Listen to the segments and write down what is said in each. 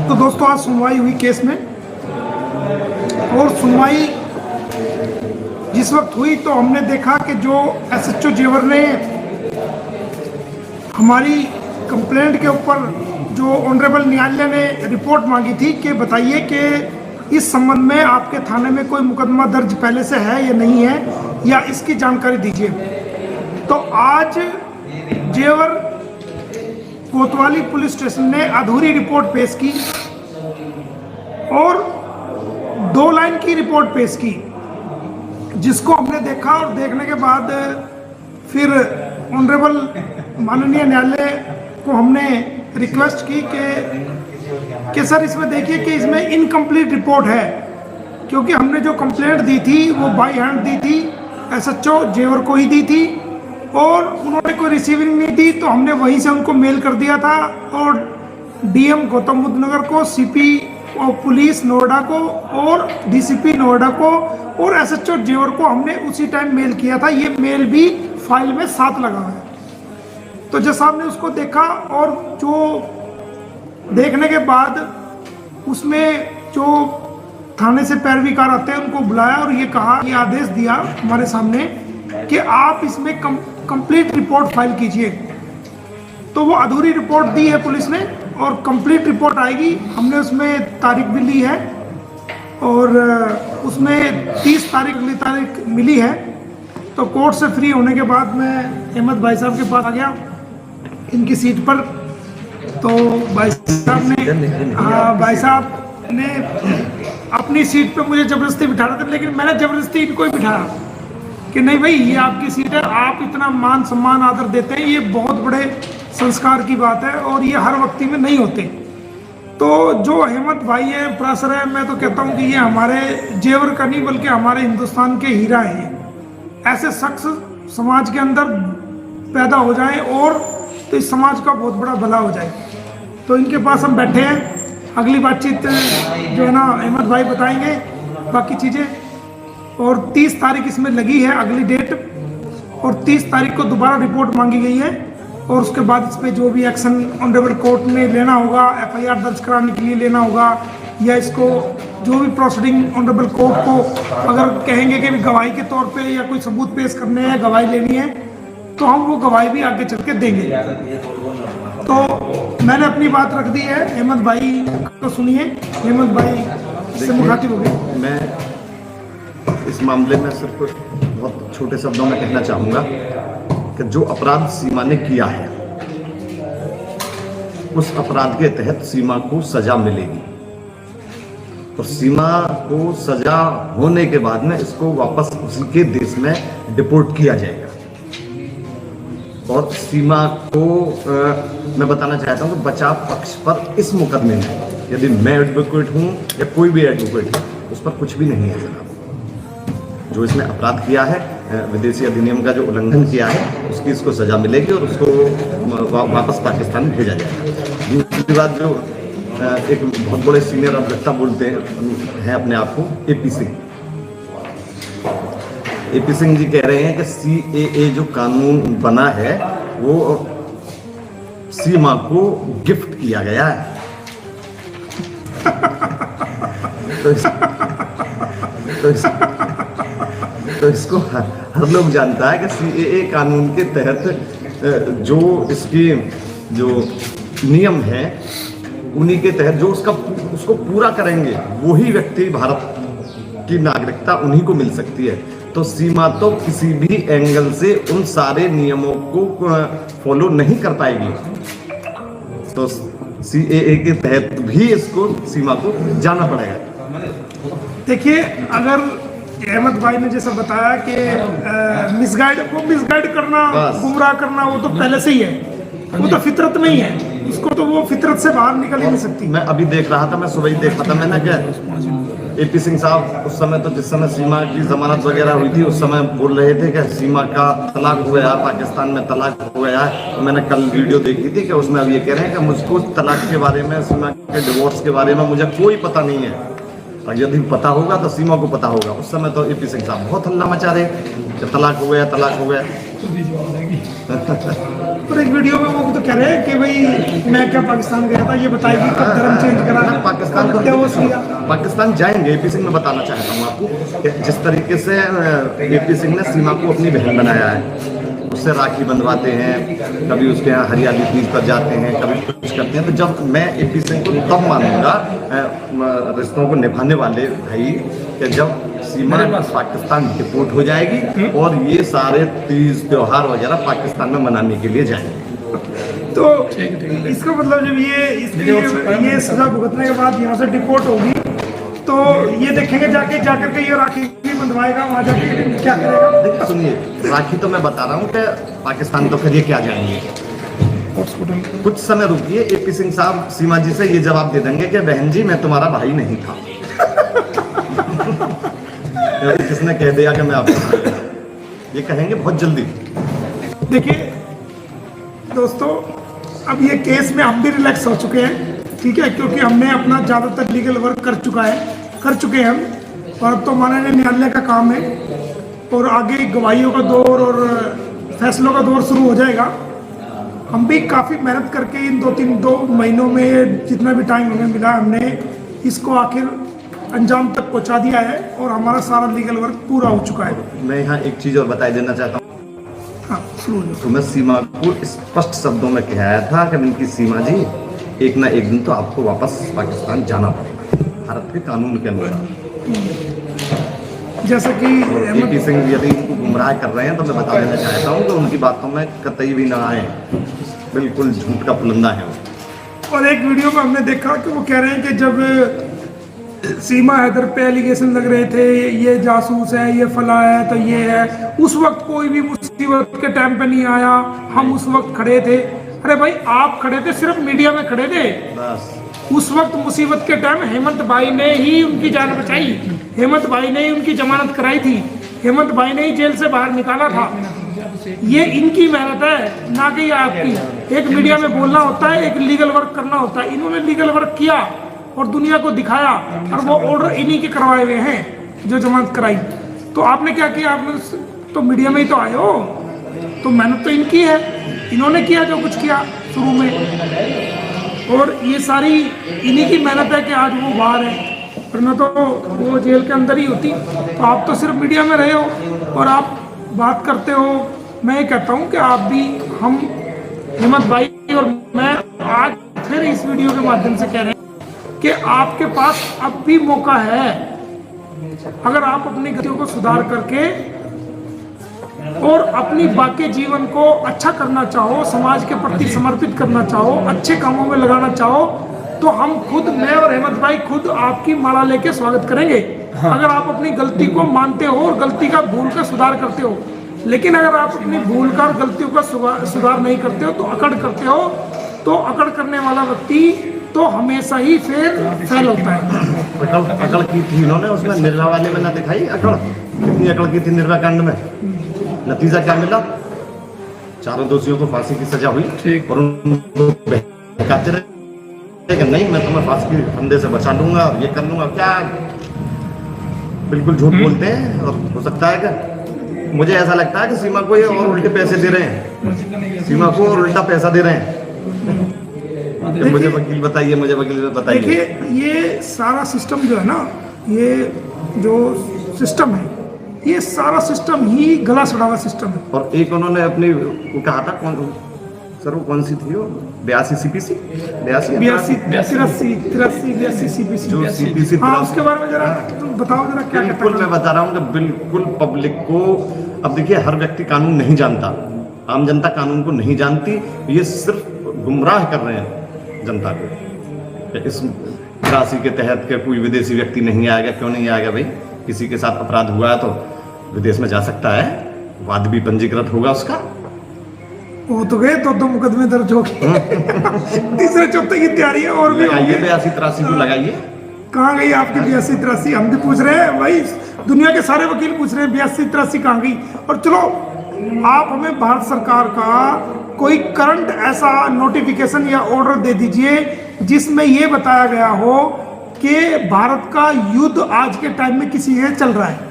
तो दोस्तों आज सुनवाई हुई केस में, और सुनवाई जिस वक्त हुई तो हमने देखा कि जो एसएचओ जेवर ने हमारी कंप्लेंट के ऊपर जो ऑनरेबल न्यायालय ने रिपोर्ट मांगी थी कि बताइए कि इस संबंध में आपके थाने में कोई मुकदमा दर्ज पहले से है या नहीं है, या इसकी जानकारी दीजिए। तो आज जेवर कोतवाली पुलिस स्टेशन ने अधूरी रिपोर्ट पेश की और 2 लाइन की रिपोर्ट पेश की, जिसको हमने देखा और देखने के बाद फिर ऑनरेबल माननीय न्यायालय को हमने रिक्वेस्ट की कि सर इसमें देखिए कि इसमें इनकम्प्लीट रिपोर्ट है, क्योंकि हमने जो कंप्लेंट दी थी वो बाई हैंड दी थी, एसएचओ जेवर को ही दी थी और उन्होंने कोई रिसीविंग नहीं दी, तो हमने वहीं से उनको मेल कर दिया था और डीएम गौतम बुद्ध नगर को, सीपी और पुलिस नोएडा को और डीसीपी नोएडा को और एसएचओ जेवर को हमने उसी टाइम मेल किया था। ये मेल भी फाइल में साथ लगा है। तो जज साहब ने उसको देखा और जो देखने के बाद उसमें जो थाने से पैरवीकार आते हैं उनको बुलाया और ये कहा, ये आदेश दिया हमारे सामने कि आप इसमें कंप्लीट रिपोर्ट फाइल कीजिए। तो वो अधूरी रिपोर्ट दी है पुलिस ने और कंप्लीट रिपोर्ट आएगी। हमने उसमें तारीख भी ली है और उसमें 30 तारीख अगली तारीख मिली है। तो कोर्ट से फ्री होने के बाद मैं अहमद भाई साहब के पास आ गया इनकी सीट पर। तो भाई साहब ने अपनी सीट पे मुझे ज़बरदस्ती बिठा रहे थे, लेकिन मैंने ज़बरदस्ती इनको ही बिठाया कि नहीं भाई ये आपकी सीट है, आप इतना मान सम्मान आदर देते हैं, ये बहुत बड़े संस्कार की बात है और ये हर व्यक्ति में नहीं होते। तो जो अहमद भाई है, प्रोफेसर है, मैं तो कहता हूँ कि ये हमारे जेवर का नहीं बल्कि हमारे हिंदुस्तान के हीरा है। ये ऐसे शख्स समाज के अंदर पैदा हो जाए और तो इस समाज का बहुत बड़ा भला हो जाए। तो इनके पास हम बैठे हैं, अगली बातचीत जो है ना अहमद भाई बताएंगे बाकी चीज़ें। और 30 तारीख इसमें लगी है अगली डेट, और 30 तारीख को दोबारा रिपोर्ट मांगी गई है और उसके बाद इस पर जो भी एक्शन ऑनरेबल कोर्ट में लेना होगा, एफआईआर दर्ज कराने के लिए लेना होगा, या इसको जो भी प्रोसीडिंग ऑनरेबल कोर्ट को अगर कहेंगे कि गवाही के तौर पे या कोई सबूत पेश करने हैं, गवाही लेनी है, तो हम वो गवाही भी आगे चल के देंगे। तो मैंने अपनी बात रख दी है, अहमद भाई को सुनिए। अहमद भाई से मुखातिब हो गए। मैं इस मामले में सिर्फ बहुत छोटे शब्दों में कहना चाहूँगा कि जो अपराध सीमा ने किया है उस अपराध के तहत सीमा को सजा मिलेगी और सीमा को सजा होने के बाद में इसको वापस उसी के देश में डिपोर्ट किया जाएगा। और सीमा को मैं बताना चाहता हूँ कि बचाव पक्ष पर इस मुकदमे में यदि मैं एडवोकेट हूँ या कोई भी एडवोकेट है उस पर कुछ भी नहीं है जनाब। जो इसने अपराध किया है, विदेशी अधिनियम का जो उल्लंघन किया है, उसकी इसको सजा मिलेगी और उसको वापस पाकिस्तान भेजा जाएगा। दूसरी बात, जो एक बहुत बड़े सीनियर अभिवक्ता बोलते हैं अपने आप को, एपी सिंह जी कह रहे हैं कि सीएए जो कानून बना है वो सीमा को गिफ्ट किया गया है। तो इसको हर लोग जानता है कि सीएए कानून के तहत जो इसकी जो नियम है उन्हीं के तहत जो उसको पूरा करेंगे वही व्यक्ति भारत की नागरिकता उन्हीं को मिल सकती है। तो सीमा तो किसी भी एंगल से उन सारे नियमों को फॉलो नहीं कर पाएगी। तो सीएए के तहत भी इसको सीमा को जाना पड़ेगा। देखिए, अगर अहमद भाई ने जैसा बताया कि मिसगाइड करना, गुमराह करना, वो तो पहले से ही है, वो तो फितरत में ही है, उसको तो वो फितरत से बाहर निकल ही नहीं सकती। मैं अभी देख रहा था, मैं सुबह ही देखा था, मैंने क्या एपी सिंह साहब उस समय तो जिस समय सीमा की जमानत वगैरह हुई थी उस समय बोल रहे थे कि सीमा का तलाक हो गया, पाकिस्तान में तलाक हो गया है। तो मैंने कल वीडियो देखी थी कि उसमें अब ये कह रहे हैं कि मुझको तलाक के बारे में, सीमा के डिवोर्स के बारे में मुझे कोई पता नहीं है, और यदि पता होगा तो सीमा को पता होगा। उस समय तो एपी सिंह साहब बहुत हल्ला मचा रहे कि तलाक हो गया, तलाक हो गया। और एक वीडियो में वो तो कह रहे हैं कि भाई मैं क्या पाकिस्तान गया था, ये बताएगी कब धर्म चेंज करा। डिवोर्स लिया। पाकिस्तान जाएंगे। एपी सिंह, मैं बताना चाहता हूँ आपको कि जिस तरीके से एपी सिंह ने सीमा को अपनी बहन बनाया है, उससे राखी बंधवाते हैं, कभी उसके यहाँ हरियाली तीज पर जाते हैं, कभी कुछ करते हैं, तो जब मैं एपी सिंह को तब मानूंगा रिश्तों को निभाने वाले भाई कि जब सीमा पाकिस्तान डिपोर्ट हो जाएगी और ये सारे तीज त्योहार वगैरह पाकिस्तान में मनाने के लिए जाएंगे। तो इसका मतलब जब ये सजा भुगतने के बाद यहाँ से डिपोर्ट होगी तो ये देखेंगे जाकर के ये राखी भी बंधवाएगा, वहाँ जाके क्या करेगा। देखिए सुनिए, राखी तो मैं बता रहा हूँ कि पाकिस्तान तो फिर ये क्या जाएंगे। कुछ समय रुकिए, एपी सिंह साहब सीमा जी से ये जवाब दे देंगे कि बहन जी मैं तुम्हारा भाई नहीं था। किसने कह दिया कि मैं आपको, ये कहेंगे बहुत जल्दी। देखिए दोस्तों, अब ये केस में हम भी रिलैक्स हो चुके हैं, ठीक है, क्योंकि हमने अपना ज़्यादातर लीगल वर्क कर चुके हैं हम, और अब तो माननीय न्यायालय का काम है और आगे गवाहियों का दौर और फैसलों का दौर शुरू हो जाएगा। हम भी काफ़ी मेहनत करके इन 2 महीनों में जितना भी टाइम हमें मिला, हमने इसको आखिर अंजाम तक पहुंचा दिया है और हमारा सारा लीगल वर्क पूरा हो चुका है। मैं यहाँ एक चीज़ और बता देना चाहता हूँ। हाँ, तो मैं सीमा को स्पष्ट शब्दों में कहा था कि इनकी सीमा जी एक ना एक दिन तो आपको वापस पाकिस्तान जाना पड़ेगा, भारत के कानून के अनुसार। जैसा कि एपी सिंह यदि इनको गुमराह कर रहे हैं तो मैं बता देना चाहता हूँ कि उनकी बातों में कतई भी ना आए, बिल्कुल झूठ का पुलंदा है। और एक वीडियो में हमने देखा कि वो कह रहे हैं कि जब सीमा हैदर पे एलिगेशन लग रहे थे, ये जासूस है, ये फला है, तो ये है, उस वक्त कोई भी मुसीबत के टाइम पे नहीं आया, हम उस वक्त खड़े थे। अरे भाई आप खड़े थे, सिर्फ मीडिया में खड़े थे बस। उस वक्त मुसीबत के टाइम हेमंत भाई ने ही उनकी जान बचाई, हेमंत भाई ने ही उनकी जमानत कराई थी, हेमंत भाई ने ही जेल से बाहर निकाला था। ये इनकी मेहनत है, ना कि आपकी। एक मीडिया में बोलना होता है, एक लीगल वर्क करना होता है। इन्होंने लीगल वर्क किया और दुनिया को दिखाया, और वो ऑर्डर इन्हीं के करवाए हुए हैं जो जमानत कराई। तो आपने क्या किया, आपने तो मीडिया में ही तो आए हो, तो मेहनत तो इनकी है, इन्होंने किया जो कुछ किया शुरू में, और ये सारी इन्हीं की मेहनत है कि आज वो बाहर है, वरना तो वो जेल के अंदर ही होती। तो आप तो सिर्फ मीडिया में रहे हो और आप बात करते हो। मैं ये कहता हूँ कि आप भी, हम हेमंत भाई और मैं आज फिर इस वीडियो के माध्यम से कह रहे हैं कि आपके पास अब भी मौका है। अगर आप अपनी गतियों को सुधार करके और अपनी बाकी जीवन को अच्छा करना चाहो, समाज के प्रति समर्पित करना चाहो, अच्छे कामों में लगाना चाहो, तो हम खुद, मैं और हेमंत भाई खुद आपकी माला लेके स्वागत करेंगे। हाँ। अगर आप अपनी गलती को मानते हो और गलती का भूल का सुधार करते हो। लेकिन अगर आप अपनी भूल का और गलतियों का सुधार नहीं करते हो, तो अकड़ करते हो, तो अकड़ करने वाला व्यक्ति तो हमेशा ही फेल होता है। अकड़ की थी इन्होंने उसमें, निर्भया वाले में ना दिखाई अकड़, कितनी अकड़ की थी निर्भया कांड में। नतीजा क्या मिला, चारों दोषियों को फांसी की सजा हुई और उनको बहकाते रहे कि नहीं मैं तुम्हें फांसी के फंदे से बचा लूंगा और ये कर लूंगा। क्या बिल्कुल झूठ बोलते हैं। और हो सकता है कि मुझे ऐसा लगता है कि सीमा को ये और उल्टे पैसे दे रहे हैं, सीमा को और उल्टा पैसा दे रहे हैं। मुझे वकील बताइए, मुझे वकील बताइए। देखिए ये सारा सिस्टम जो है ना, ये जो सिस्टम है, ये सारा सिस्टम ही गला सड़ा हुआ सिस्टम है। और एक उन्होंने अपनी वो कहा था, सर वो कौन सी थी वो, 82 CPC, 83 CPC जो CPC। हाँ, उसके बारे में जरा बताओ जरा क्या। बिल्कुल मैं बता रहा हूँ कि बिल्कुल पब्लिक को, अब देखिए हर व्यक्ति कानून नहीं जानता, आम जनता कानून को नहीं जानती, ये सिर्फ गुमराह कर रहे हैं जनता को। इस राशि के तहत के कोई विदेशी व्यक्ति नहीं आएगा, क्यों नहीं आएगा भाई, किसी के साथ अपराध हुआ है तो विदेश में जा सकता है, वाद भी पंजीकृत होगा उसका। वो तो गए तो मुकदमे दर्ज हो गए। तीसरे चौथे की तैयारी है और भी। लगाइए 82-83 को लगाइए। कहाँ गई आपकी 82-83? हम भी पूछ रहे हैं भाई, दुनिया के सारे वकील पूछ रहे हैं 82-83 कहाँ गई। और चलो आप हमें भारत सरकार का कोई करंट ऐसा नोटिफिकेशन या ऑर्डर दे दीजिए जिसमें ये बताया गया हो कि भारत का युद्ध आज के टाइम में किसी से चल रहा है।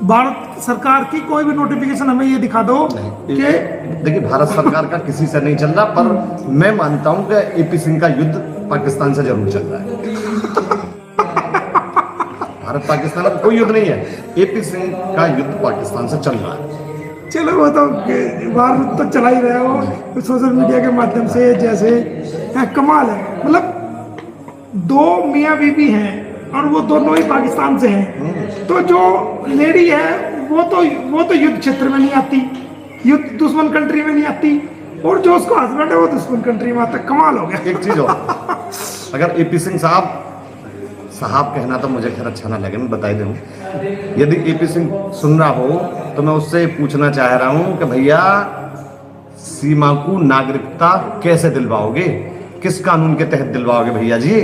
भारत सरकार की कोई भी नोटिफिकेशन हमें ये दिखा दो कि देखिए भारत सरकार का किसी से नहीं चल रहा, पर मैं मानता हूं कि एपी सिंह का युद्ध पाकिस्तान से जरूर चल रहा है। भारत पाकिस्तान का कोई युद्ध नहीं है, एपी सिंह का युद्ध पाकिस्तान से चल रहा है। चलो वो तो बार तो चला ही रहा है वो सोशल मीडिया के माध्यम से, जैसे कमाल है। मतलब दो मियाँ बीवी हैं और वो दोनों ही पाकिस्तान से हैं, तो जो लेडी है वो तो युद्ध क्षेत्र में नहीं आती, युद्ध दुश्मन कंट्री में नहीं आती, और जो उसका हस्बैंड है वो दुश्मन कंट्री में आता है। कमाल हो गया। एक चीज और, अगर एपी सिंह साहब कहना तो मुझे खैर अच्छा ना लगे, मैं बता दूं, यदि एपी सिंह सुन रहा हो तो मैं उससे पूछना चाह रहा हूं कि भैया सीमा को नागरिकता कैसे दिलवाओगे, किस कानून के तहत दिलवाओगे भैया जी?